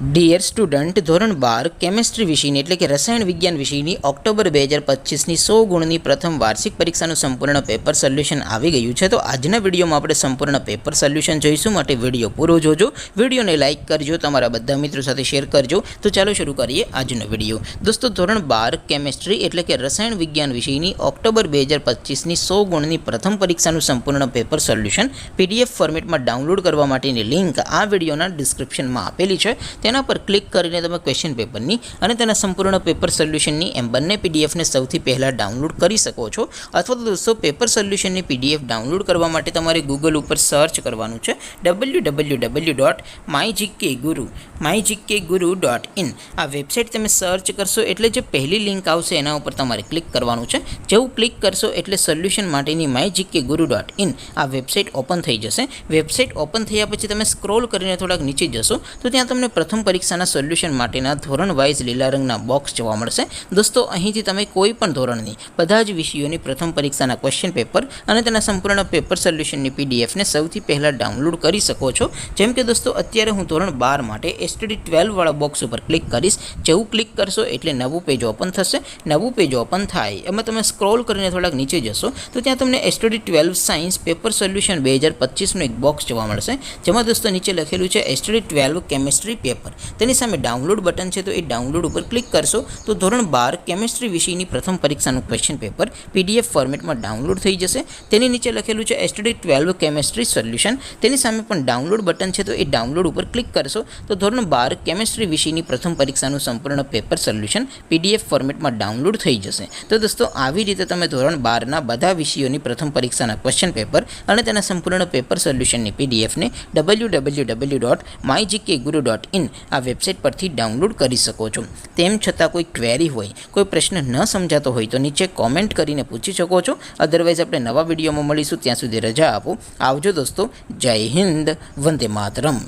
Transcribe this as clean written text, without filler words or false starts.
Dear student, ધોરણ 12 chemistry વિષયની એટલે કે રસાયણ વિજ્ઞાન વિષયની ઓક્ટોબર 2025ની 100 ગુણની પ્રથમ વાર્ષિક પરીક્ષાનું સંપૂર્ણ પેપર સોલ્યુશન આવી ગયું છે. તો આજના વિડીયોમાં આપણે સંપૂર્ણ પેપર સોલ્યુશન જોઈશું, માટે વિડીયો પૂરો જોજો. વિડીયોને લાઇક કરજો, તમારા બધા મિત્રો સાથે શેર કરજો. તો ચાલો શરૂ કરીએ આજનો વિડીયો. દોસ્તો, ધોરણ 12 કેમેસ્ટ્રી એટલે કે રસાયણ વિજ્ઞાન વિષયની ઓક્ટોબર 2025ની 100 ગુણની પ્રથમ પરીક્ષાનું સંપૂર્ણ પેપર સોલ્યુશન PDF ફોર્મેટમાં ડાઉનલોડ કરવા માટેની લિંક આ વિડીયોના ડિસ્ક્રિપ્શનમાં આપેલી છે. તેના પર ક્લિક કરીને તમે ક્વેશ્ચન પેપરની અને તેના સંપૂર્ણ પેપર સોલ્યુશનની એમ બંને PDFને સૌથી પહેલાં ડાઉનલોડ કરી શકો છો. અથવા તો દોસ્તો, પેપર સોલ્યુશનની PDF ડાઉનલોડ કરવા માટે તમારે ગૂગલ ઉપર સર્ચ કરવાનું છે www.mygkguru.in. આ વેબસાઇટ તમે સર્ચ કરશો એટલે જે પહેલી લિંક આવશે એના ઉપર તમારે ક્લિક કરવાનું છે. જેવું ક્લિક કરશો એટલે સોલ્યુશન માટેની mygkguru.in આ વેબસાઇટ ઓપન થઈ જશે. વેબસાઇટ ઓપન થયા પછી તમે સ્ક્રોલ કરીને થોડાક નીચે જશો તો ત્યાં તમને પ્રથમ પરીક્ષાના સોલ્યુશન માટેના ધોરણ વાઇઝ લીલા રંગના બોક્સ જોવા મળશે. દોસ્તો, અહીંથી તમે કોઈ પણ ધોરણની બધા જ વિષયોની પ્રથમ પરીક્ષાના ક્વેશ્ચન પેપર અને તેના સંપૂર્ણ પેપર સોલ્યુશનની PDFને સૌથી પહેલાં ડાઉનલોડ કરી શકો છો. જેમ કે દોસ્તો, અત્યારે હું ધોરણ 12 માટે STD 12 વાળા બોક્સ ઉપર ક્લિક કરીશ. જેવું ક્લિક કરશો એટલે નવું પેજ ઓપન થશે. નવું પેજ ઓપન થાય એમાં તમે સ્ક્રોલ કરીને થોડાક નીચે જશો તો ત્યાં તમને STD 12 સાયન્સ પેપર સોલ્યુશન 2025નું એક બોક્સ જોવા મળશે. જેમાં દોસ્તો નીચે લખેલું છે STD 12 કેમેસ્ટ્રી પેપર. તેની સામે ડાઉનલોડ બટન છે, તો એ ડાઉનલોડ ઉપર ક્લિક કરશો તો ધોરણ 12 કેમેસ્ટ્રી વિષયની પ્રથમ પરીક્ષાનું ક્વેશ્ચન પેપર PDF ફોર્મેટમાં ડાઉનલોડ થઈ જશે. તેની નીચે લખેલું છે STD 12 કેમેસ્ટ્રી સોલ્યુશન. તેની સામે પણ ડાઉનલોડ બટન છે, તો એ ડાઉનલોડ ઉપર ક્લિક કરશો તો ધોરણ 12 કેમેસ્ટ્રી વિષયની પ્રથમ પરીક્ષાનું સંપૂર્ણ પેપર સોલ્યુશન PDF ફોર્મેટમાં ડાઉનલોડ થઈ જશે. તો દોસ્તો, આવી રીતે તમે ધોરણ 12ના બધા વિષયોની પ્રથમ પરીક્ષાના ક્વેશ્ચન પેપર અને તેના સંપૂર્ણ પેપર સોલ્યુશનની PDFને www.mygkguru.in આ વેબસાઇટ પરથી ડાઉનલોડ કરી શકો છો. તેમ છતાં કોઈ ક્વેરી હોય, કોઈ પ્રશ્ન ન સમજાતો હોય તો નીચે કોમેન્ટ કરીને પૂછી શકો છો. અદરવાઇઝ આપણે નવા વિડીયોમાં મળીશું. ત્યાં સુધી રજા આપો. આવજો દોસ્તો. જય હિન્દ. વંદે માતરમ.